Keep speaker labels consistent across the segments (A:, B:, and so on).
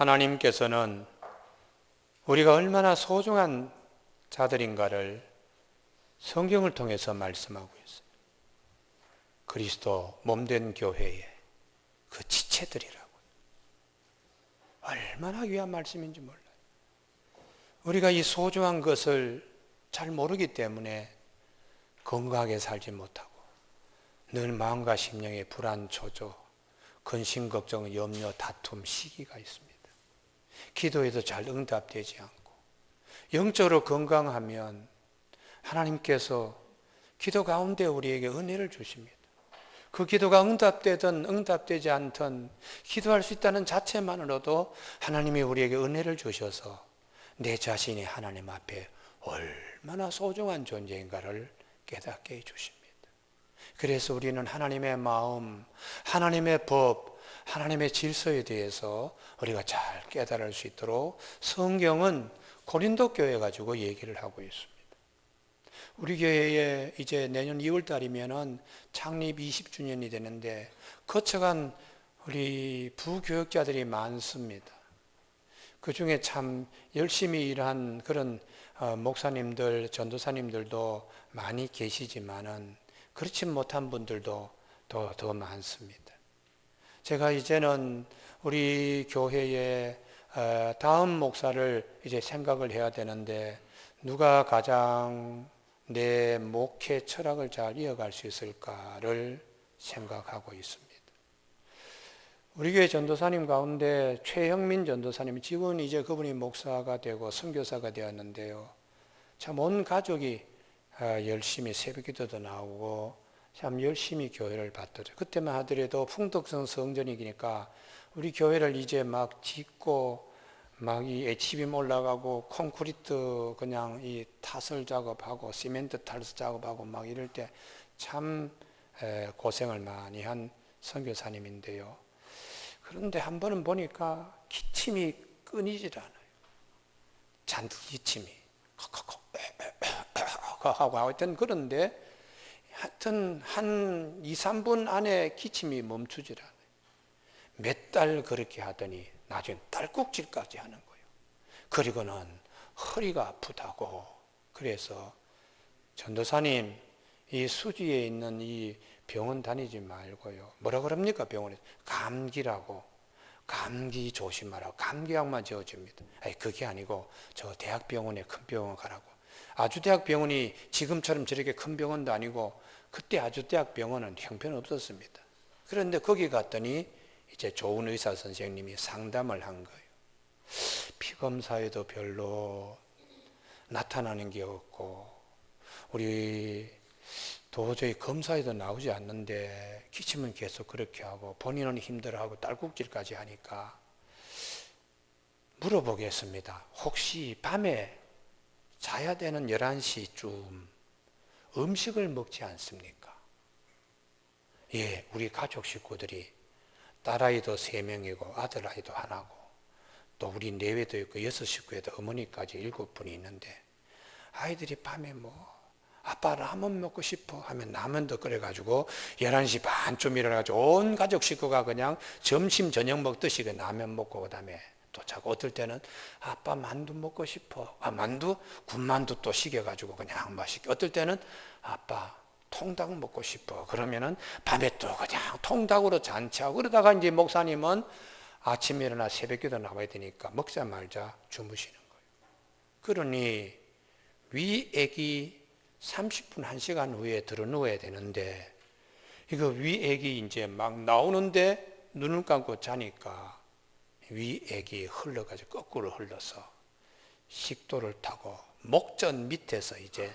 A: 하나님께서는 우리가 얼마나 소중한 자들인가를 성경을 통해서 말씀하고 있어요. 그리스도 몸된 교회의 그 지체들이라고. 얼마나 귀한 말씀인지 몰라요. 우리가 이 소중한 것을 잘 모르기 때문에 건강하게 살지 못하고 늘 마음과 심령에 불안, 초조, 근심, 걱정, 염려, 다툼, 시기가 있습니다. 기도에도 잘 응답되지 않고 영적으로 건강하면 하나님께서 기도 가운데 우리에게 은혜를 주십니다. 그 기도가 응답되든 응답되지 않든 기도할 수 있다는 자체만으로도 하나님이 우리에게 은혜를 주셔서 내 자신이 하나님 앞에 얼마나 소중한 존재인가를 깨닫게 해주십니다. 그래서 우리는 하나님의 마음, 하나님의 법, 하나님의 질서에 대해서 우리가 잘 깨달을 수 있도록 성경은 고린도 교회 가지고 얘기를 하고 있습니다. 우리 교회에 이제 내년 2월 달이면은 창립 20주년이 되는데 거쳐간 우리 부교역자들이 많습니다. 그 중에 참 열심히 일한 그런 목사님들, 전도사님들도 많이 계시지만은 그렇지 못한 분들도 더 많습니다. 제가 이제는 우리 교회에 다음 목사를 이제 생각을 해야 되는데 누가 가장 내 목회 철학을 잘 이어갈 수 있을까를 생각하고 있습니다. 우리 교회 전도사님 가운데 최형민 전도사님, 지금 이제 그분이 목사가 되고 선교사가 되었는데요. 참 온 가족이 열심히 새벽기도도 나오고 참 열심히 교회를 받들어요. 그때만 하더라도 풍덕성 성전이니까 우리 교회를 이제 막 짓고 막 이 HBM 올라가고 콘크리트 그냥 이 타설 작업하고 시멘트 탈수 작업하고 막 이럴 때 참 고생을 많이 한 선교사님인데요. 그런데 한 번은 보니까 기침이 끊이질 않아요. 잔뜩 기침이 하고 하여튼 그런데 하여튼 한 2, 3분 안에 기침이 멈추질 않아요. 몇 달 그렇게 하더니 나중에 딸꾹질까지 하는 거예요. 그리고는 허리가 아프다고. 그래서 전도사님 이 수지에 있는 이 병원 다니지 말고요. 뭐라 그럽니까 병원에서? 감기라고. 감기 조심하라고. 감기약만 지어줍니다. 아니 그게 아니고 저 대학병원에 큰 병원 가라고. 아주대학병원이 지금처럼 저렇게 큰 병원도 아니고 그때 아주대학병원은 형편없었습니다. 그런데 거기 갔더니 이제 좋은 의사 선생님이 상담을 한 거예요. 피검사에도 별로 나타나는 게 없고 우리 도저히 검사에도 나오지 않는데 기침은 계속 그렇게 하고 본인은 힘들어하고 딸꾹질까지 하니까 물어보겠습니다. 혹시 밤에 자야 되는 11시쯤 음식을 먹지 않습니까? 예, 우리 가족 식구들이 딸아이도 3명이고 아들아이도 하나고 또 우리 내외도 있고 6식구에도 어머니까지 7분이 있는데 아이들이 밤에 뭐 아빠 라면 먹고 싶어 하면 라면도 끓여가지고 11시 반쯤 일어나가지고 온 가족 식구가 그냥 점심 저녁 먹듯이 라면 먹고 그 다음에 또 자고 어떨 때는 아빠 만두 먹고 싶어. 만두? 군만두 또 식여가지고 그냥 맛있게. 어떨 때는 아빠 통닭 먹고 싶어. 그러면은 밤에 또 그냥 통닭으로 잔치하고 그러다가 이제 목사님은 아침에 일어나 새벽기도 나와야 되니까 먹자 말자 주무시는 거예요. 그러니 위액이 30분, 1시간 후에 들어 누워야 되는데 이거 위액이 이제 막 나오는데 눈을 감고 자니까 위액이 흘러가지고 거꾸로 흘러서 식도를 타고 목전 밑에서 이제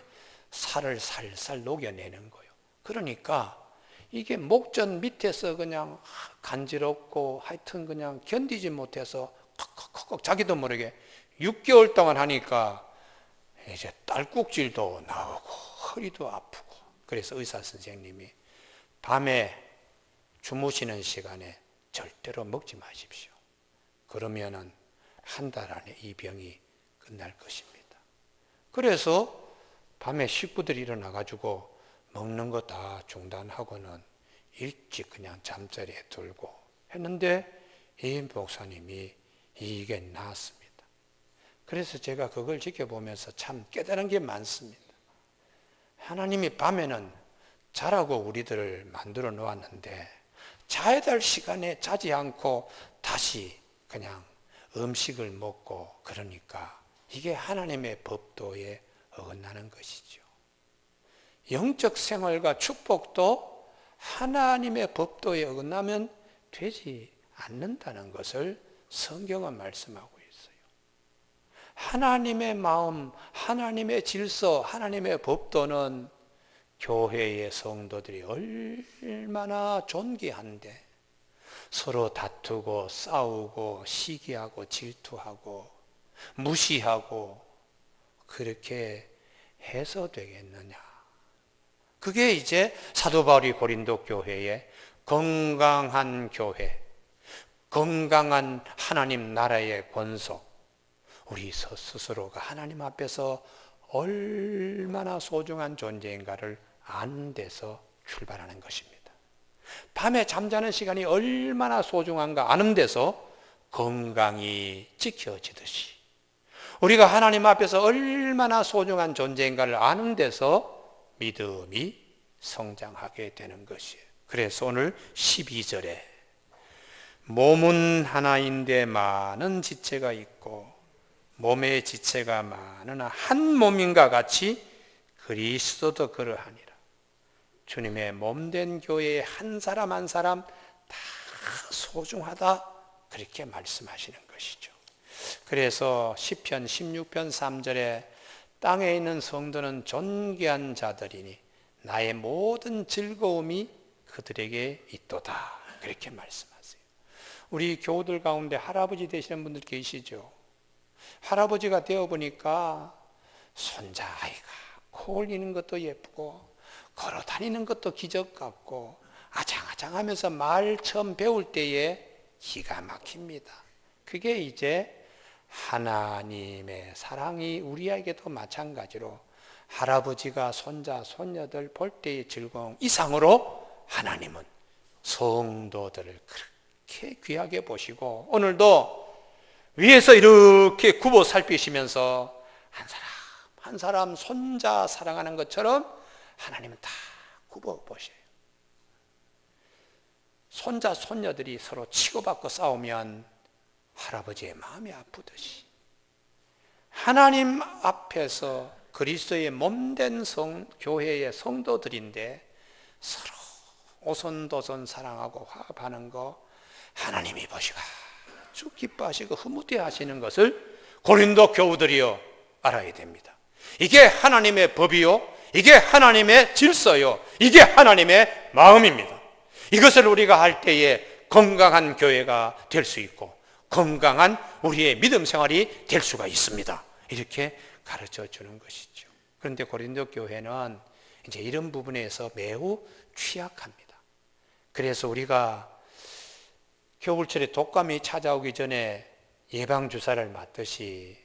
A: 살을 살살 녹여내는 거예요. 그러니까 이게 목전 밑에서 그냥 간지럽고 하여튼 그냥 견디지 못해서 컥컥컥 자기도 모르게 6개월 동안 하니까 이제 딸꾹질도 나오고 허리도 아프고 그래서 의사 선생님이 밤에 주무시는 시간에 절대로 먹지 마십시오. 그러면은 한 달 안에 이 병이 끝날 것입니다. 그래서 밤에 식구들이 일어나가지고 먹는 거 다 중단하고는 일찍 그냥 잠자리에 들고 했는데 이 목사님이 이게 나았습니다. 그래서 제가 그걸 지켜보면서 참 깨달은 게 많습니다. 하나님이 밤에는 자라고 우리들을 만들어 놓았는데 자야 될 시간에 자지 않고 다시 그냥 음식을 먹고 그러니까 이게 하나님의 법도에 어긋나는 것이죠. 영적 생활과 축복도 하나님의 법도에 어긋나면 되지 않는다는 것을 성경은 말씀하고 있어요. 하나님의 마음, 하나님의 질서, 하나님의 법도는 교회의 성도들이 얼마나 존귀한데 서로 다투고 싸우고 시기하고 질투하고 무시하고 그렇게 해서 되겠느냐. 그게 이제 사도 바울이 고린도 교회의 건강한 교회, 건강한 하나님 나라의 권속, 우리 스스로가 하나님 앞에서 얼마나 소중한 존재인가를 아는 데서 출발하는 것입니다. 밤에 잠자는 시간이 얼마나 소중한가 아는 데서 건강이 지켜지듯이 우리가 하나님 앞에서 얼마나 소중한 존재인가를 아는 데서 믿음이 성장하게 되는 것이에요. 그래서 오늘 12절에 몸은 하나인데 많은 지체가 있고 몸의 지체가 많으나 한 몸인가 같이 그리스도도 그러하니라. 주님의 몸된 교회의 한 사람 한 사람 다 소중하다 그렇게 말씀하시는 것이죠. 그래서 시편 16편 3절에 땅에 있는 성도는 존귀한 자들이니 나의 모든 즐거움이 그들에게 있도다 그렇게 말씀하세요. 우리 교우들 가운데 할아버지 되시는 분들 계시죠? 할아버지가 되어보니까 손자아이가 코 올리는 것도 예쁘고 걸어 다니는 것도 기적 같고 아장아장하면서 말 처음 배울 때에 기가 막힙니다. 그게 이제 하나님의 사랑이 우리에게도 마찬가지로 할아버지가 손자 손녀들 볼 때의 즐거움 이상으로 하나님은 성도들을 그렇게 귀하게 보시고 오늘도 위에서 이렇게 굽어 살피시면서 한 사람 한 사람 손자 사랑하는 것처럼 하나님은 다 굽어 보셔요. 손자 손녀들이 서로 치고받고 싸우면 할아버지의 마음이 아프듯이 하나님 앞에서 그리스도의 몸된 교회의 성도들인데 서로 오손도손 사랑하고 화합하는 거 하나님이 보시고 아주 기뻐하시고 흐뭇해 하시는 것을 고린도 교우들이요 알아야 됩니다. 이게 하나님의 법이요 이게 하나님의 질서요 이게 하나님의 마음입니다. 이것을 우리가 할 때에 건강한 교회가 될 수 있고 건강한 우리의 믿음 생활이 될 수가 있습니다. 이렇게 가르쳐 주는 것이죠. 그런데 고린도 교회는 이제 이런 부분에서 매우 취약합니다. 그래서 우리가 겨울철에 독감이 찾아오기 전에 예방주사를 맞듯이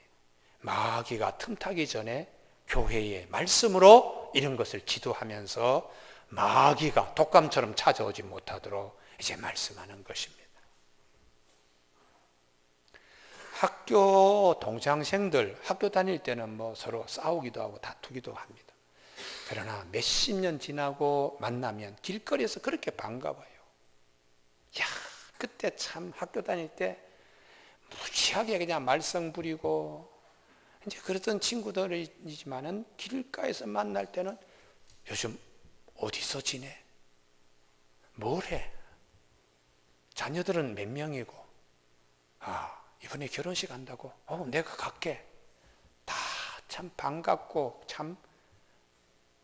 A: 마귀가 틈타기 전에 교회의 말씀으로 이런 것을 지도하면서 마귀가 독감처럼 찾아오지 못하도록 이제 말씀하는 것입니다. 학교 동창생들 학교 다닐 때는 뭐 서로 싸우기도 하고 다투기도 합니다. 그러나 몇십 년 지나고 만나면 길거리에서 그렇게 반가워요. 야, 그때 참 학교 다닐 때 무지하게 그냥 말썽 부리고 이제 그랬던 친구들이지만은 길가에서 만날 때는 요즘 어디서 지내? 뭘 해? 자녀들은 몇 명이고? 이번에 결혼식 한다고? 내가 갈게. 다 참 반갑고 참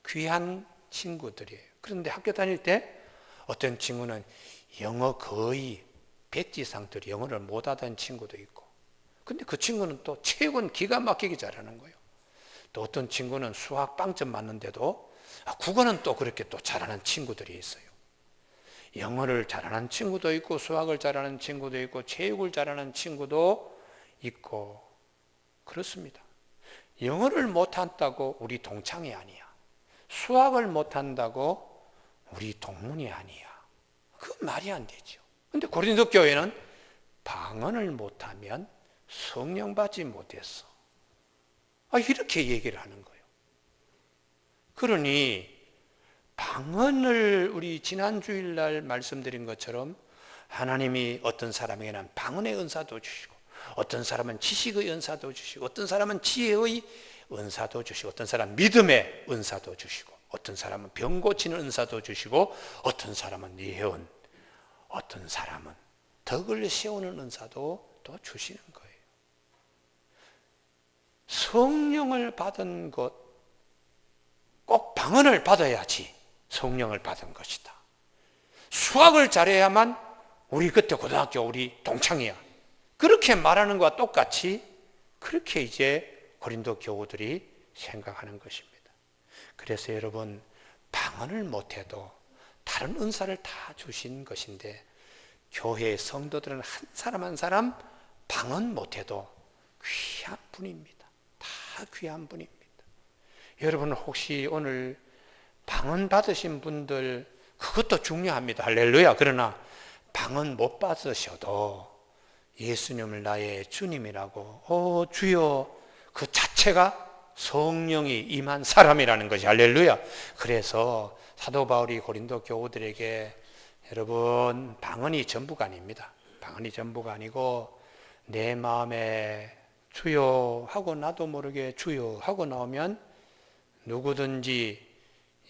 A: 귀한 친구들이에요. 그런데 학교 다닐 때 어떤 친구는 영어 거의 100지상들이 영어를 못하던 친구도 있고 근데 그 친구는 또 체육은 기가 막히게 잘하는 거예요. 또 어떤 친구는 수학 빵점 맞는데도 국어는 또 그렇게 또 잘하는 친구들이 있어요. 영어를 잘하는 친구도 있고 수학을 잘하는 친구도 있고 체육을 잘하는 친구도 있고 그렇습니다. 영어를 못한다고 우리 동창이 아니야. 수학을 못한다고 우리 동문이 아니야. 그 말이 안 되죠. 근데 고린도 교회는 방언을 못하면 성령 받지 못했어. 이렇게 얘기를 하는 거예요. 그러니 방언을 우리 지난 주일날 말씀드린 것처럼 하나님이 어떤 사람에게는 방언의 은사도 주시고, 어떤 사람은 지식의 은사도 주시고, 어떤 사람은 지혜의 은사도 주시고, 어떤 사람은 믿음의 은사도 주시고, 어떤 사람은 병 고치는 은사도 주시고, 어떤 사람은 예언, 어떤 사람은 덕을 세우는 은사도 또 주시는 거예요. 성령을 받은 것, 꼭 방언을 받아야지 성령을 받은 것이다. 수학을 잘해야만 우리 그때 고등학교 우리 동창이야. 그렇게 말하는 것과 똑같이 그렇게 이제 고린도 교우들이 생각하는 것입니다. 그래서 여러분, 방언을 못해도 다른 은사를 다 주신 것인데, 교회의 성도들은 한 사람 한 사람 방언 못해도 귀한 분입니다. 다 귀한 분입니다. 여러분, 혹시 오늘 방언 받으신 분들, 그것도 중요합니다. 할렐루야. 그러나 방언 못 받으셔도 예수님을 나의 주님이라고, 주여, 그 자체가 성령이 임한 사람이라는 것이, 할렐루야. 그래서 사도 바울이 고린도 교우들에게, 여러분, 방언이 전부가 아닙니다. 방언이 전부가 아니고, 내 마음에 주여 하고 나도 모르게 주여 하고 나오면 누구든지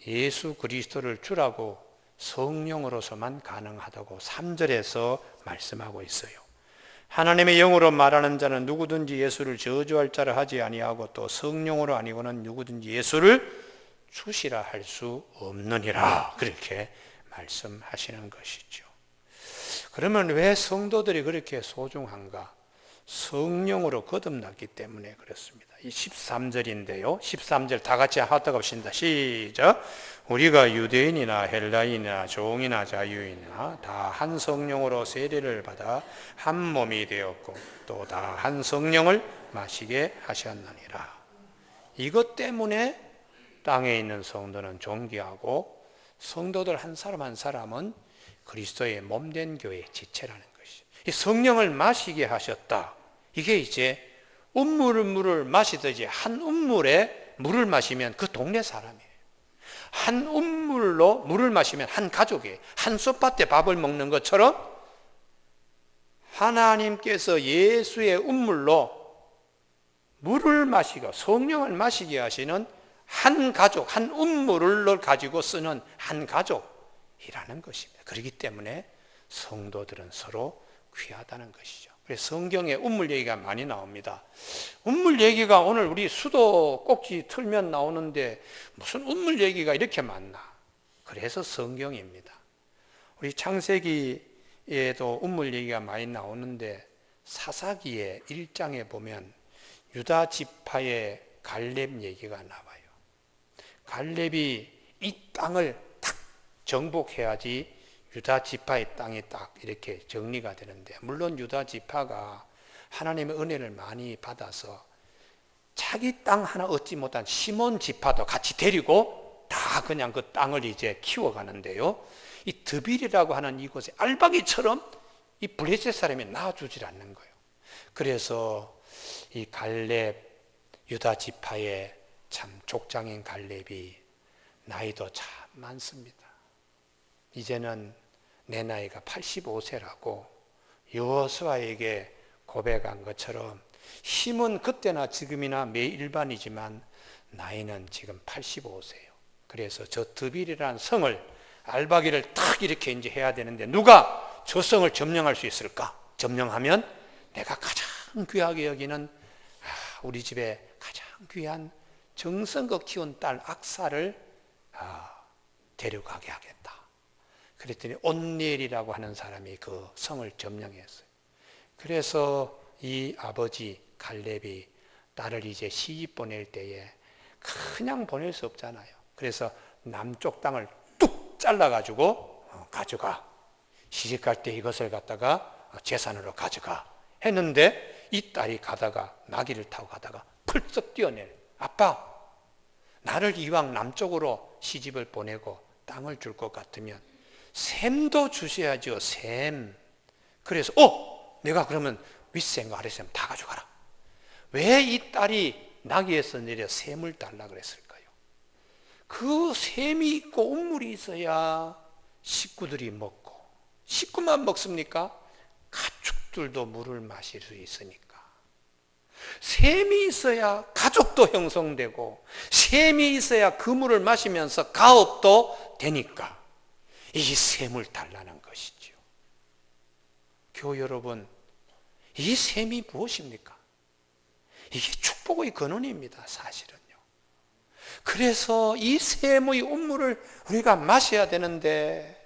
A: 예수 그리스도를 주라고 성령으로서만 가능하다고 3절에서 말씀하고 있어요. 하나님의 영으로 말하는 자는 누구든지 예수를 저주할 자를 하지 아니하고, 또 성령으로 아니고는 누구든지 예수를 주시라 할 수 없느니라, 그렇게 말씀하시는 것이죠. 그러면 왜 성도들이 그렇게 소중한가? 성령으로 거듭났기 때문에 그렇습니다. 이 13절인데요. 13절 다 같이 하다가 봅시다. 시작. 우리가 유대인이나 헬라인이나 종이나 자유인이나 다 한 성령으로 세례를 받아 한 몸이 되었고, 또 다 한 성령을 마시게 하셨느니라. 이것 때문에 땅에 있는 성도는 존귀하고, 성도들 한 사람 한 사람은 그리스도의 몸된 교회의 지체라는 것이. 이 성령을 마시게 하셨다. 이게 이제 음물을 마시듯이 한 음물에 물을 마시면 그 동네 사람이에요. 한 음물로 물을 마시면 한 가족이에요. 한 솥밭에 밥을 먹는 것처럼 하나님께서 예수의 음물로 물을 마시고 성령을 마시게 하시는 한 가족, 한 음물을 가지고 쓰는 한 가족이라는 것입니다. 그렇기 때문에 성도들은 서로 귀하다는 것이죠. 그래서 성경에 음물 얘기가 많이 나옵니다. 음물 얘기가 오늘 우리 수도 꼭지 틀면 나오는데 무슨 음물 얘기가 이렇게 많나? 그래서 성경입니다. 우리 창세기에도 음물 얘기가 많이 나오는데, 사사기의 1장에 보면 유다 지파의 갈렙 얘기가 나와요. 갈렙이 이 땅을 딱 정복해야지 유다 지파의 땅이 딱 이렇게 정리가 되는데, 물론 유다 지파가 하나님의 은혜를 많이 받아서 자기 땅 하나 얻지 못한 시몬 지파도 같이 데리고 다 그냥 그 땅을 이제 키워가는데요, 이 드빌이라고 하는 이곳에 알박이처럼 이 블레셋 사람이 나와주질 않는 거예요. 그래서 이 갈렙, 유다 지파의 참 족장인 갈렙이 나이도 참 많습니다. 이제는 내 나이가 85세라고 여호수아에게 고백한 것처럼, 힘은 그때나 지금이나 매일반이지만 나이는 지금 85세예요. 그래서 저 드빌이라는 성을, 알박이를 딱 이렇게 이제 해야 되는데, 누가 저 성을 점령할 수 있을까? 점령하면 내가 가장 귀하게 여기는 우리 집에 가장 귀한 정성껏 키운 딸 악사를 데려가게 하겠다. 그랬더니 온니엘이라고 하는 사람이 그 성을 점령했어요. 그래서 이 아버지 갈렙이 딸을 이제 시집 보낼 때에 그냥 보낼 수 없잖아요. 그래서 남쪽 땅을 뚝 잘라가지고 가져가. 시집 갈 때 이것을 갖다가 재산으로 가져가 했는데, 이 딸이 가다가 나귀를 타고 가다가 펄쩍 뛰어내. 아빠, 나를 이왕 남쪽으로 시집을 보내고 땅을 줄 것 같으면 샘도 주셔야죠, 샘. 그래서 내가 그러면 윗셈과 아랫셈 다 가져가라. 왜 이 딸이 나귀에서 내려 샘을 달라 그랬을까요? 그 샘이 있고 우물이 있어야 식구들이 먹고, 식구만 먹습니까? 가축들도 물을 마실 수 있으니까. 샘이 있어야 가족도 형성되고, 샘이 있어야 그 물을 마시면서 가업도 되니까 이 샘을 달라는 것이죠. 교우 여러분, 이 샘이 무엇입니까? 이게 축복의 근원입니다, 사실은요. 그래서 이 샘의 운물을 우리가 마셔야 되는데,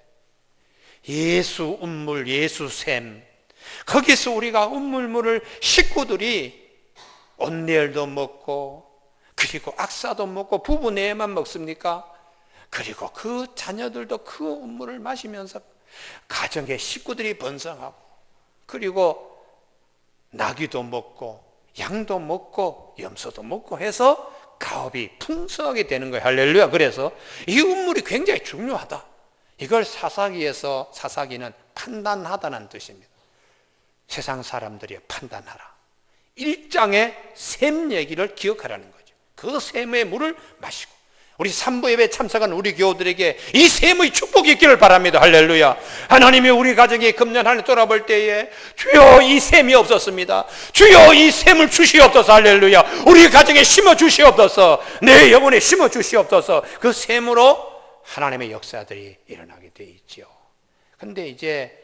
A: 예수 운물, 예수 샘, 거기서 우리가 운물물을 식구들이 온내열도 먹고, 그리고 악사도 먹고, 부부 내에만 먹습니까? 그리고 그 자녀들도 그 운물을 마시면서 가정의 식구들이 번성하고, 그리고 나귀도 먹고 양도 먹고 염소도 먹고 해서 가업이 풍성하게 되는 거예요. 할렐루야. 그래서 이 운물이 굉장히 중요하다. 이걸 사사기에서, 사사기는 판단하다는 뜻입니다. 세상 사람들이 판단하라. 1장의 샘 얘기를 기억하라는 거죠. 그 샘의 물을 마시고, 우리 삼부 예배 참석한 우리 교우들에게 이 샘의 축복이 있기를 바랍니다. 할렐루야. 하나님이 우리 가정에 금년 한 해 돌아볼 때에 주여 이 샘이 없었습니다. 주여 이 샘을 주시옵소서. 할렐루야. 우리 가정에 심어 주시옵소서. 내 영혼에 심어 주시옵소서. 그 샘으로 하나님의 역사들이 일어나게 돼 있죠. 근데 이제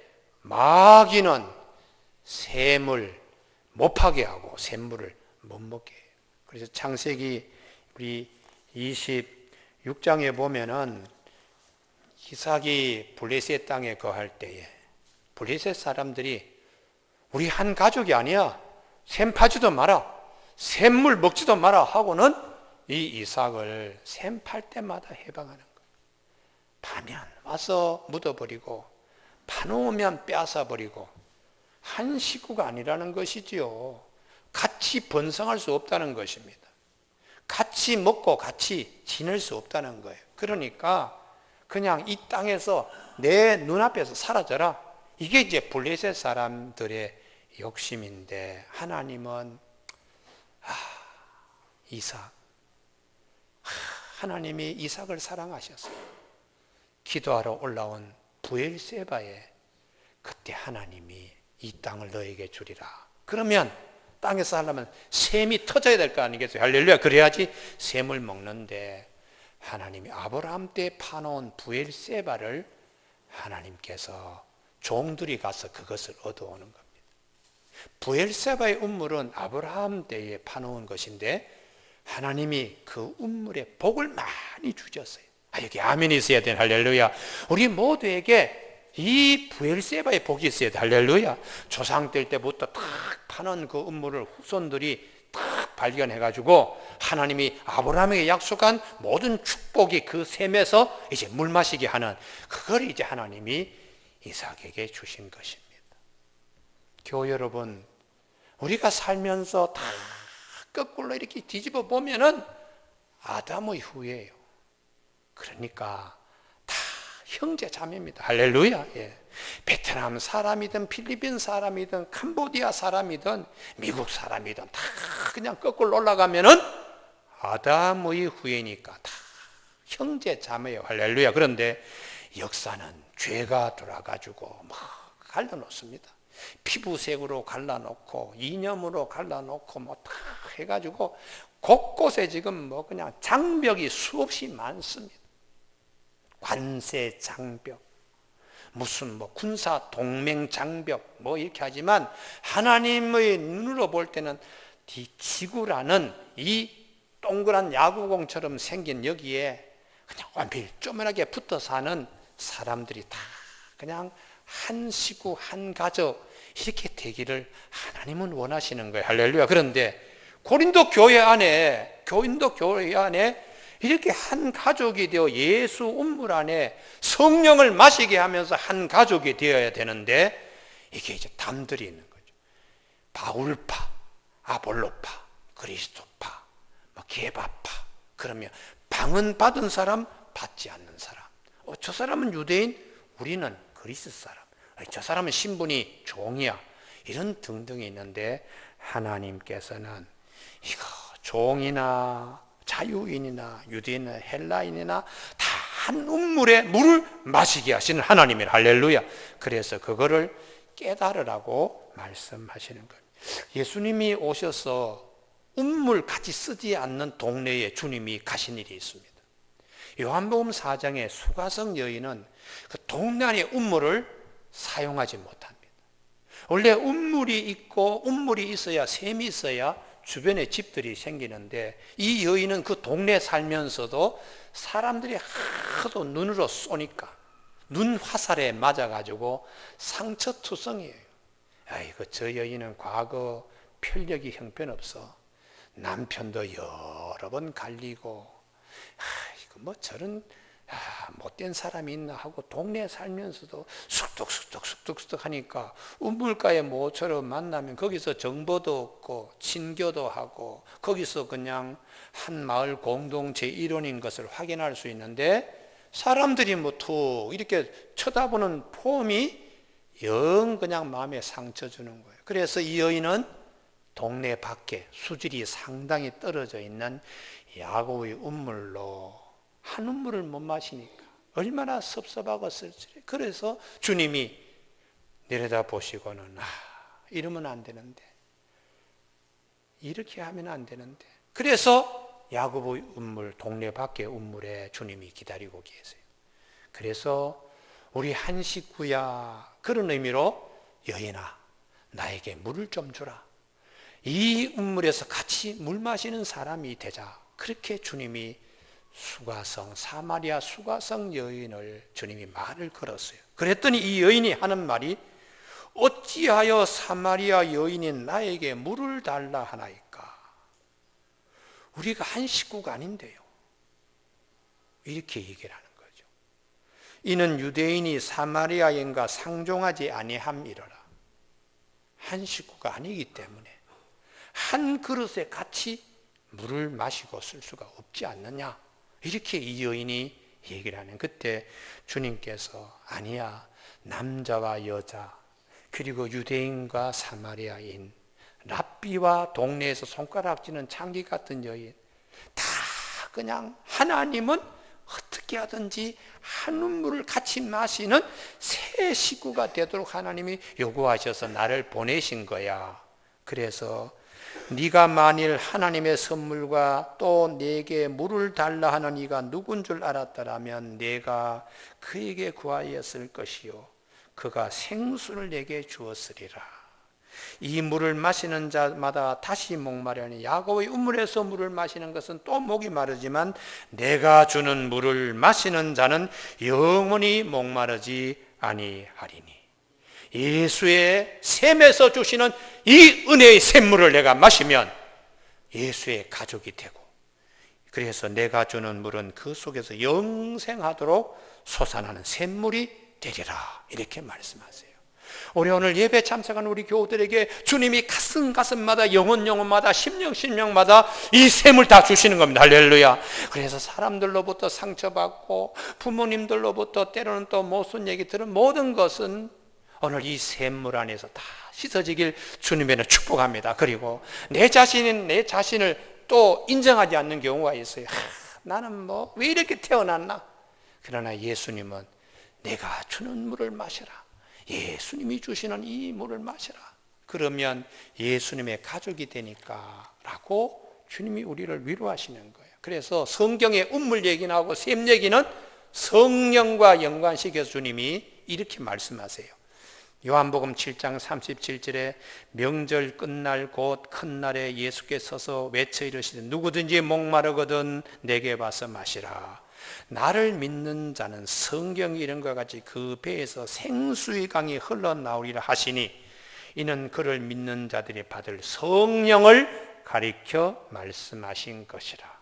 A: 마귀는 샘을 못 파게 하고 샘물을 못 먹게 해요. 그래서 창세기 우리 26장에 보면은 이삭이 블레셋 땅에 거할 때에 블레셋 사람들이 우리 한 가족이 아니야, 샘 파지도 마라, 샘물 먹지도 마라 하고는 이 이삭을 샘 팔 때마다 해방하는 거예요. 파면 와서 묻어버리고, 파놓으면 빼앗아버리고, 한 식구가 아니라는 것이지요. 같이 번성할 수 없다는 것입니다. 같이 먹고 같이 지낼 수 없다는 거예요. 그러니까 그냥 이 땅에서 내 눈앞에서 사라져라. 이게 이제 블레셋 사람들의 욕심인데, 하나님은 이삭, 하나님이 이삭을 사랑하셨어요. 기도하러 올라온 부엘세바에 그때 하나님이 이 땅을 너에게 주리라. 그러면 땅에서 하려면 샘이 터져야 될 거 아니겠어요? 할렐루야. 그래야지 샘을 먹는데, 하나님이 아브라함 때 파놓은 부엘세바를 하나님께서 종들이 가서 그것을 얻어오는 겁니다. 부엘세바의 운물은 아브라함 때에 파놓은 것인데 하나님이 그 운물에 복을 많이 주셨어요. 여기 아멘이 있어야 돼. 할렐루야. 우리 모두에게 이 부엘세바의 복이 있어야 돼. 할렐루야. 조상 때부터 탁 파는 그 음물을 후손들이 탁 발견해가지고 하나님이 아브라함에게 약속한 모든 축복이 그 샘에서 이제 물 마시게 하는, 그걸 이제 하나님이 이삭에게 주신 것입니다. 교우 여러분, 우리가 살면서 다 거꾸로 이렇게 뒤집어 보면은 아담의 후예예요. 그러니까 형제 자매입니다. 할렐루야. 예. 베트남 사람이든 필리핀 사람이든 캄보디아 사람이든 미국 사람이든 다 그냥 거꾸로 올라가면은 아담의 후예니까 다 형제 자매예요. 할렐루야. 그런데 역사는 죄가 들어와가지고 막 갈라놓습니다. 피부색으로 갈라놓고 이념으로 갈라놓고 뭐 다 해가지고 곳곳에 지금 뭐 그냥 장벽이 수없이 많습니다. 관세 장벽, 무슨 뭐 군사 동맹 장벽 뭐 이렇게 하지만 하나님의 눈으로 볼 때는 이 지구라는 이 동그란 야구공처럼 생긴 여기에 그냥 완벽히 쪼매나게 붙어 사는 사람들이 다 그냥 한 식구 한 가족 이렇게 되기를 하나님은 원하시는 거예요. 할렐루야. 그런데 고린도 교회 안에 이렇게 한 가족이 되어 예수 운물 안에 성령을 마시게 하면서 한 가족이 되어야 되는데, 이게 이제 담들이 있는 거죠. 바울파, 아볼로파, 그리스도파, 게바파. 그러면 방은 받은 사람, 받지 않는 사람. 저 사람은 유대인, 우리는 그리스 사람. 저 사람은 신분이 종이야. 이런 등등이 있는데 하나님께서는 이거 종이나 자유인이나 유대인이나 헬라인이나 다 한 우물에 물을 마시게 하시는 하나님이라. 할렐루야. 그래서 그거를 깨달으라고 말씀하시는 거예요. 예수님이 오셔서 우물 같이 쓰지 않는 동네에 주님이 가신 일이 있습니다. 요한복음 4장에 수가성 여인은 그 동네 안의 우물을 사용하지 못합니다. 원래 우물이 있고 우물이 있어야 샘이 있어야 주변에 집들이 생기는데 이 여인은 그 동네에 살면서도 사람들이 하도 눈으로 쏘니까 눈 화살에 맞아가지고 상처투성이에요. 아이고, 저 여인은 과거 편력이 형편없어. 남편도 여러 번 갈리고, 이거 뭐 저런 못된 사람이 있나 하고 동네에 살면서도 쑥덕쑥덕 하니까 우물가에 모처럼 만나면 거기서 정보도 얻고 친교도 하고 거기서 그냥 한 마을 공동체 일원인 것을 확인할 수 있는데 사람들이 뭐 툭 이렇게 쳐다보는 폼이 영 그냥 마음에 상처 주는 거예요. 그래서 이 여인은 동네 밖에 수질이 상당히 떨어져 있는 야고의 우물로 한 우물을 못 마시니까 얼마나 섭섭하겠을지. 그래서 주님이 내려다 보시고는 이러면 안 되는데, 이렇게 하면 안 되는데, 그래서 야고보의 우물, 동네 밖의 우물에 주님이 기다리고 계세요. 그래서 우리 한 식구야, 그런 의미로 여인아 나에게 물을 좀 주라. 이 우물에서 같이 물 마시는 사람이 되자. 그렇게 주님이 수가성, 사마리아 수가성 여인을 주님이 말을 걸었어요. 그랬더니 이 여인이 하는 말이 어찌하여 사마리아 여인이 나에게 물을 달라 하나이까. 우리가 한 식구가 아닌데요. 이렇게 얘기를 하는 거죠. 이는 유대인이 사마리아인과 상종하지 아니함이로라. 한 식구가 아니기 때문에 한 그릇에 같이 물을 마시고 쓸 수가 없지 않느냐. 이렇게 이 여인이 얘기를 하는, 그때 주님께서 아니야, 남자와 여자 그리고 유대인과 사마리아인, 랍비와 동네에서 손가락질은 창기 같은 여인, 다 그냥 하나님은 어떻게 하든지 한 우물을 같이 마시는 새 식구가 되도록 하나님이 요구하셔서 나를 보내신 거야. 그래서 네가 만일 하나님의 선물과 또 내게 물을 달라 하는 이가 누군 줄 알았더라면 내가 그에게 구하였을 것이요 그가 생수를 내게 주었으리라. 이 물을 마시는 자마다 다시 목마르니 야고보의 우물에서 물을 마시는 것은 또 목이 마르지만 내가 주는 물을 마시는 자는 영원히 목마르지 아니하리니. 예수의 샘에서 주시는 이 은혜의 샘물을 내가 마시면 예수의 가족이 되고, 그래서 내가 주는 물은 그 속에서 영생하도록 솟아나는 샘물이 되리라. 이렇게 말씀하세요. 우리 오늘 예배 참석한 우리 교우들에게 주님이 가슴마다 영혼마다 심령마다 이 샘을 다 주시는 겁니다. 할렐루야. 그래서 사람들로부터 상처받고 부모님들로부터 때로는 또 못쓴 얘기 들은 모든 것은 오늘 이 샘물 안에서 다 씻어지길 주님에는 축복합니다. 그리고 내 자신을 또 인정하지 않는 경우가 있어요. 나는 뭐 왜 이렇게 태어났나? 그러나 예수님은 내가 주는 물을 마셔라. 예수님이 주시는 이 물을 마셔라. 그러면 예수님의 가족이 되니까 라고 주님이 우리를 위로하시는 거예요. 그래서 성경의 우물 얘기나 하고 샘 얘기는 성령과 연관시켜서 주님이 이렇게 말씀하세요. 요한복음 7장 37절에 명절 끝날 곧 큰 날에 예수께서 서서 외쳐 이르시되 누구든지 목마르거든 내게 와서 마시라. 나를 믿는 자는 성경이 이런 것 같이 그 배에서 생수의 강이 흘러나오리라 하시니 이는 그를 믿는 자들이 받을 성령을 가리켜 말씀하신 것이라.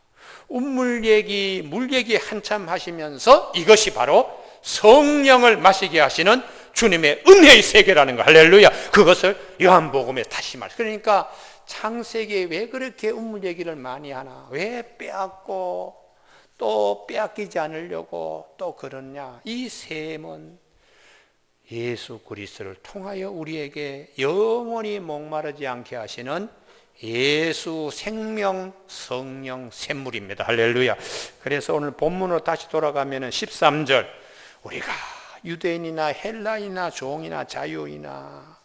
A: 우물 얘기, 물 얘기 한참 하시면서 이것이 바로 성령을 마시게 하시는 주님의 은혜의 세계라는 거. 할렐루야. 그것을 요한복음에 다시 말씀. 그러니까 창세기에 왜 그렇게 우물 얘기를 많이 하나? 왜 빼앗고 또 빼앗기지 않으려고 또 그러냐? 이 샘은 예수 그리스도를 통하여 우리에게 영원히 목마르지 않게 하시는 예수 생명 성령 샘물입니다. 할렐루야. 그래서 오늘 본문으로 다시 돌아가면 13절, 우리가 유대인이나 헬라인이나 종이나 자유이나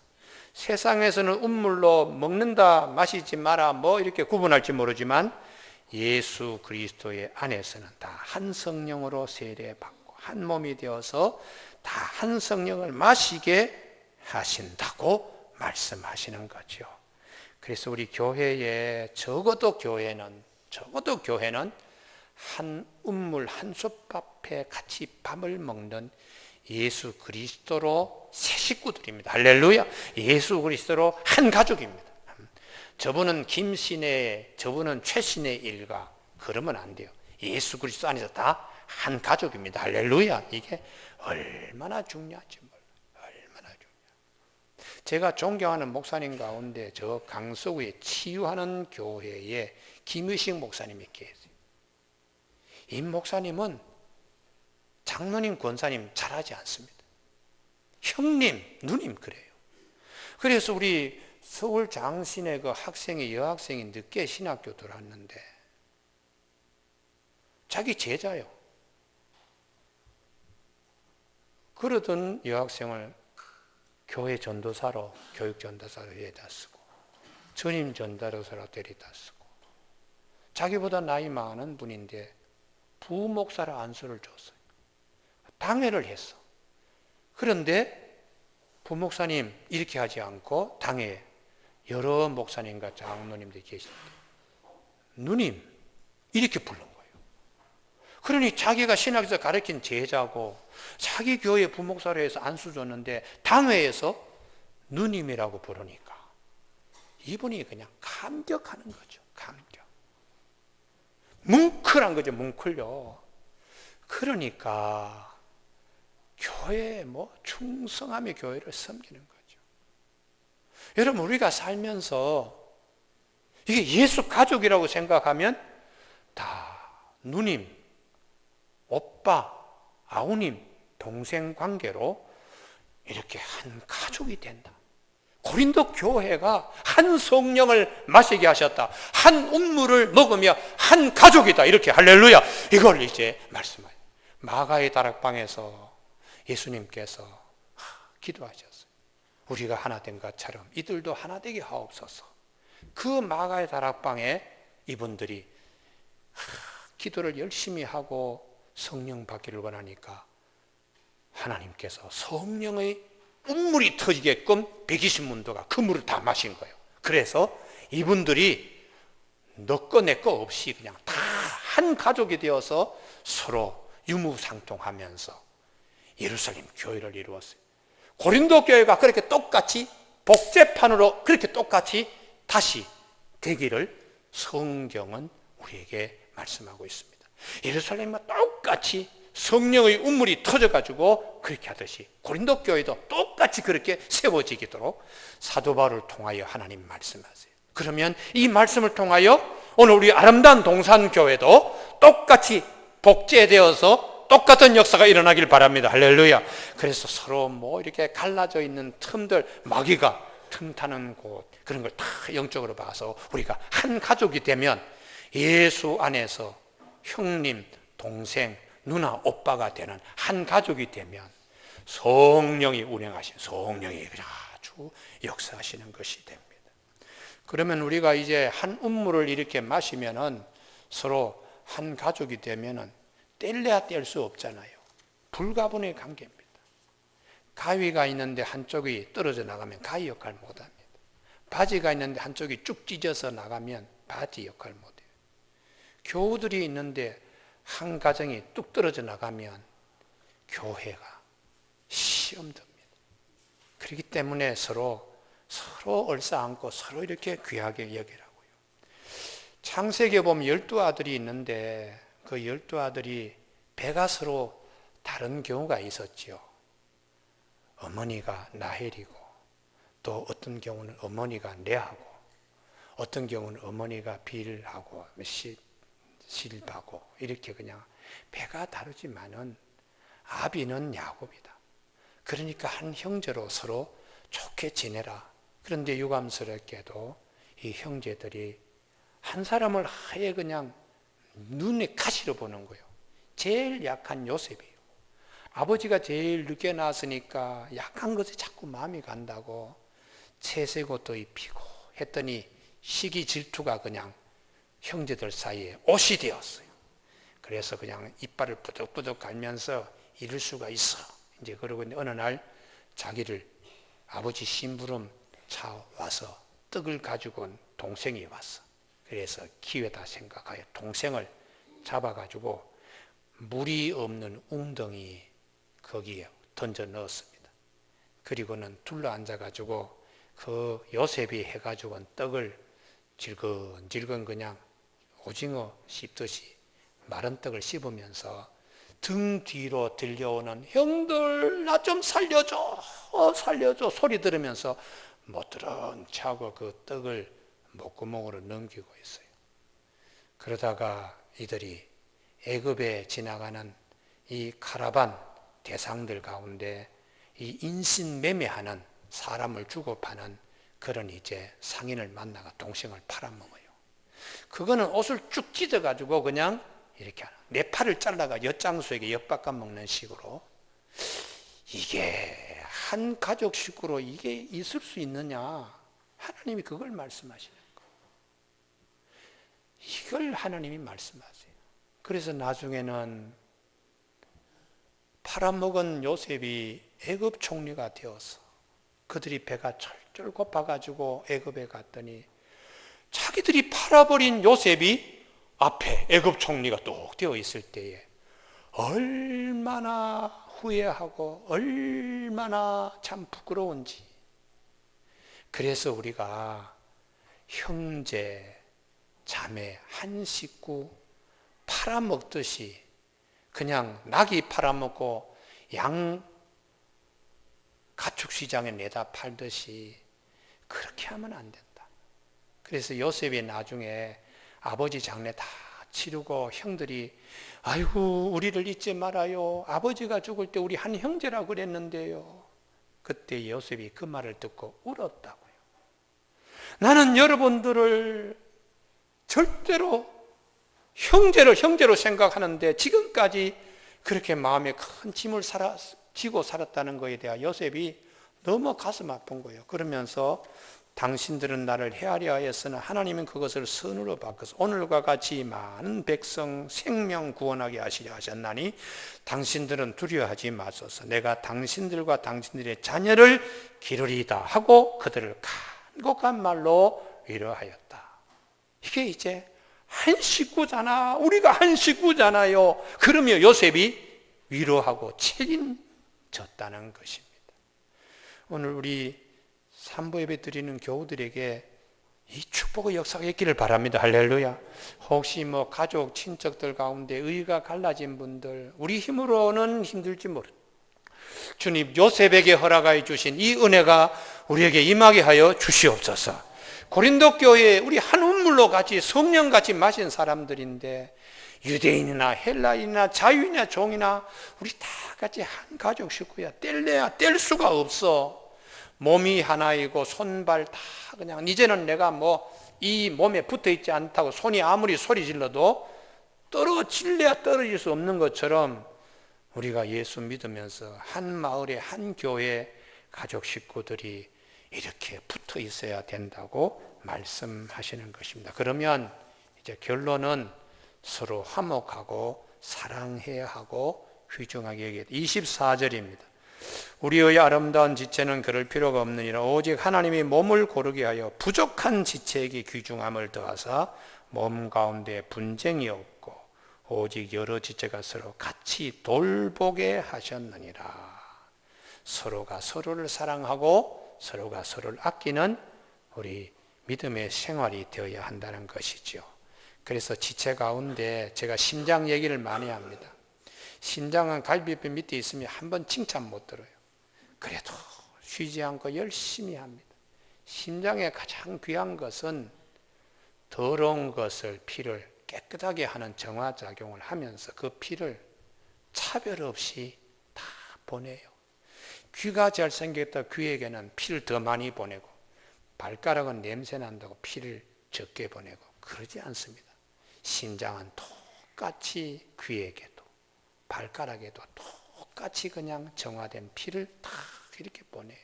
A: 세상에서는 음물로 먹는다 마시지 마라 뭐 이렇게 구분할지 모르지만 예수 그리스도의 안에서는 다 한 성령으로 세례받고 한 몸이 되어서 다 한 성령을 마시게 하신다고 말씀하시는 거죠. 그래서 우리 교회에 적어도 교회는 한 음물 한 솥밥에 같이 밥을 먹는 예수 그리스도로 새 식구들입니다. 할렐루야. 예수 그리스도로 한 가족입니다. 저분은 김씨네, 저분은 최씨네 일가, 그러면 안 돼요. 예수 그리스도 안에서 다 한 가족입니다. 할렐루야. 이게 얼마나 중요한지 몰라요. 얼마나 중요해요. 제가 존경하는 목사님 가운데 저 강서구에 치유하는 교회에 김의식 목사님이 계세요. 이 목사님은 장로님, 권사님 잘하지 않습니다. 형님, 누님 그래요. 그래서 우리 서울 장신의 그 학생이, 여학생이 늦게 신학교 들어왔는데 자기 제자요. 그러던 여학생을 교회 전도사로, 교육 전도사로 데려다 쓰고 전임 전도사로 데려다 쓰고 자기보다 나이 많은 분인데 부목사라 안수를 줬어요. 당회를 했어. 그런데 부목사님 이렇게 하지 않고 당회에 여러 목사님과 장로님들이 계시는데 누님 이렇게 부른 거예요. 그러니 자기가 신학에서 가르친 제자고 자기 교회 부목사로 해서 안수 줬는데 당회에서 누님이라고 부르니까 이분이 그냥 감격하는 거죠. 감격. 뭉클한 거죠. 뭉클요. 그러니까 교회에 충성하며 교회를 섬기는 거죠. 여러분, 우리가 살면서 이게 예수 가족이라고 생각하면 다 누님, 오빠, 아우님, 동생 관계로 이렇게 한 가족이 된다. 고린도 교회가 한 성령을 마시게 하셨다. 한 음물을 먹으며 한 가족이다. 이렇게 할렐루야. 이걸 이제 말씀하세요. 마가의 다락방에서 예수님께서 기도하셨어요. 우리가 하나 된 것처럼 이들도 하나 되게 하옵소서. 그 마가의 다락방에 이분들이 기도를 열심히 하고 성령 받기를 원하니까 하나님께서 성령의 운물이 터지게끔 120문도가 그 물을 다 마신 거예요. 그래서 이분들이 너 거 내 거 없이 그냥 다 한 가족이 되어서 서로 유무상통하면서 예루살렘 교회를 이루었어요. 고린도 교회가 그렇게 똑같이 복제판으로 그렇게 똑같이 다시 되기를 성경은 우리에게 말씀하고 있습니다. 예루살렘과 똑같이 성령의 운물이 터져가지고 그렇게 하듯이 고린도 교회도 똑같이 그렇게 세워지도록 사도 바울을 통하여 하나님 말씀하세요. 그러면 이 말씀을 통하여 오늘 우리 아름다운 동산교회도 똑같이 복제되어서 똑같은 역사가 일어나길 바랍니다. 할렐루야. 그래서 서로 이렇게 갈라져 있는 틈들, 마귀가 틈타는 곳, 그런 걸 다 영적으로 봐서 우리가 한 가족이 되면 예수 안에서 형님, 동생, 누나, 오빠가 되는 한 가족이 되면 성령이 운행하신 성령이 아주 역사하시는 것이 됩니다. 그러면 우리가 이제 한 음물을 이렇게 마시면은 서로 한 가족이 되면은 뗄래야 뗄 수 없잖아요. 불가분의 관계입니다. 가위가 있는데 한쪽이 떨어져 나가면 가위 역할 못합니다. 바지가 있는데 한쪽이 쭉 찢어서 나가면 바지 역할 못해요. 교우들이 있는데 한 가정이 뚝 떨어져 나가면 교회가 시험됩니다. 그렇기 때문에 서로 얼싸안고 서로 이렇게 귀하게 여기라고요. 창세기에 보면 12아들이 있는데 그 12아들이 배가 서로 다른 경우가 있었지요. 어머니가 라헬이고 또 어떤 경우는 어머니가 레아고 어떤 경우는 어머니가 빌하고 실바고 이렇게 그냥 배가 다르지만은 아비는 야곱이다. 그러니까 한 형제로 서로 좋게 지내라. 그런데 유감스럽게도 이 형제들이 한 사람을 아예 그냥 눈에 가시로 보는 거예요. 제일 약한 요셉이에요. 아버지가 제일 늦게 낳았으니까 약한 것에 자꾸 마음이 간다고 채색 옷도 입히고 했더니 시기 질투가 그냥 형제들 사이에 옷이 되었어요. 그래서 그냥 이빨을 부득부득 갈면서 이럴 수가 있어. 이제 그러고 어느 날 자기를 아버지 심부름 차 와서 떡을 가지고 온 동생이 왔어. 그래서 기회다 생각하여 동생을 잡아가지고 물이 없는 웅덩이 거기에 던져 넣었습니다. 그리고는 둘러앉아가지고 그 요셉이 해가지고 온 떡을 질근질근 그냥 오징어 씹듯이 마른 떡을 씹으면서 등 뒤로 들려오는 형들 나 좀 살려줘 살려줘 소리 들으면서 못들은 차고 그 떡을 목구멍으로 넘기고 있어요. 그러다가 이들이 애굽에 지나가는 이 카라반 대상들 가운데 이 인신매매하는 사람을 주고 파는 그런 이제 상인을 만나가 동생을 팔아먹어요. 그거는 옷을 쭉 찢어가지고 그냥 이렇게 하는, 내 팔을 잘라가 엿장수에게 엿바꿔 먹는 식으로. 이게 한 가족 식구로 이게 있을 수 있느냐? 하나님이 그걸 말씀하시는 거예요. 이걸 하나님이 말씀하세요. 그래서 나중에는 팔아먹은 요셉이 애굽 총리가 되어서 그들이 배가 철철 고파가지고 애굽에 갔더니 자기들이 팔아버린 요셉이 앞에 애굽 총리가 똑 되어 있을 때에 얼마나 후회하고 얼마나 참 부끄러운지. 그래서 우리가 형제, 자매, 한 식구 팔아먹듯이 그냥 낙이 팔아먹고 양 가축시장에 내다 팔듯이 그렇게 하면 안 된다. 그래서 요셉이 나중에 아버지 장례 다 치르고 형들이 아이고 우리를 잊지 말아요. 아버지가 죽을 때 우리 한 형제라 그랬는데요. 그때 요셉이 그 말을 듣고 울었다고요. 나는 여러분들을 절대로 형제로 생각하는데 지금까지 그렇게 마음에 큰 짐을 지고 살았다는 것에 대한 요셉이 너무 가슴 아픈 거예요. 그러면서 당신들은 나를 헤아려 하였으나 하나님은 그것을 선으로 바꿔서 오늘과 같이 많은 백성 생명 구원하게 하시려 하셨나니 당신들은 두려워하지 마소서. 내가 당신들과 당신들의 자녀를 기르리다 하고 그들을 간곡한 말로 위로하였다. 이게 이제 한 식구잖아. 우리가 한 식구잖아요. 그러며 요셉이 위로하고 책임졌다는 것입니다. 오늘 우리 산부 예배 드리는 교우들에게 이 축복의 역사가 있기를 바랍니다. 할렐루야. 혹시 가족, 친척들 가운데 의가 갈라진 분들, 우리 힘으로는 힘들지 모르겠다. 주님 요셉에게 허락하여 주신 이 은혜가 우리에게 임하게 하여 주시옵소서. 고린도 교회에 우리 한 우물로 같이 성령같이 마신 사람들인데 유대인이나 헬라인이나 자유인이나 종이나 우리 다 같이 한 가족 식구야. 뗄래야 뗄 수가 없어. 몸이 하나이고 손발 다 그냥 이제는 내가 이 몸에 붙어 있지 않다고 손이 아무리 소리 질러도 떨어질래야 떨어질 수 없는 것처럼 우리가 예수 믿으면서 한 마을에 한 교회 가족 식구들이 이렇게 붙어 있어야 된다고 말씀하시는 것입니다. 그러면 이제 결론은 서로 화목하고 사랑해야 하고 귀중하게 여겨야 24절입니다. 우리의 아름다운 지체는 그럴 필요가 없느니라 오직 하나님이 몸을 고르게 하여 부족한 지체에게 귀중함을 더하사 몸 가운데 분쟁이 없고 오직 여러 지체가 서로 같이 돌보게 하셨느니라. 서로가 서로를 사랑하고 서로가 서로를 아끼는 우리 믿음의 생활이 되어야 한다는 것이죠. 그래서 지체 가운데 제가 심장 얘기를 많이 합니다. 심장은 갈비뼈 밑에 있으면 한 번 칭찬 못 들어요. 그래도 쉬지 않고 열심히 합니다. 심장의 가장 귀한 것은 더러운 것을 피를 깨끗하게 하는 정화작용을 하면서 그 피를 차별 없이 다 보내요. 귀가 잘생겼다 귀에게는 피를 더 많이 보내고 발가락은 냄새 난다고 피를 적게 보내고 그러지 않습니다. 심장은 똑같이 귀에게도 발가락에도 똑같이 그냥 정화된 피를 다 이렇게 보내요.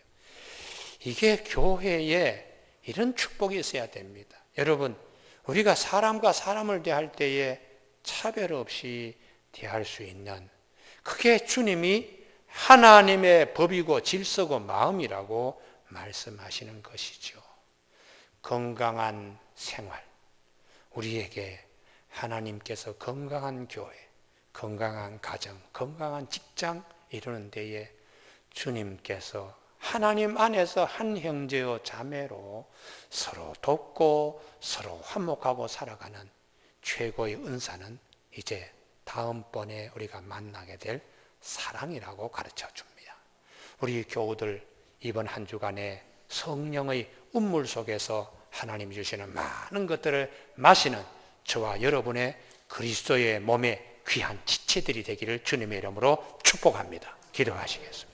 A: 이게 교회에 이런 축복이 있어야 됩니다. 여러분, 우리가 사람과 사람을 대할 때에 차별 없이 대할 수 있는, 그게 주님이 하나님의 법이고 질서고 마음이라고 말씀하시는 것이죠. 건강한 생활, 우리에게 하나님께서 건강한 교회, 건강한 가정, 건강한 직장 이루는 데에 주님께서 하나님 안에서 한 형제요 자매로 서로 돕고 서로 화목하고 살아가는 최고의 은사는 이제 다음번에 우리가 만나게 될 사랑이라고 가르쳐 줍니다. 우리 교우들 이번 한 주간에 성령의 운물 속에서 하나님이 주시는 많은 것들을 마시는 저와 여러분의 그리스도의 몸의 귀한 지체들이 되기를 주님의 이름으로 축복합니다. 기도하시겠습니다.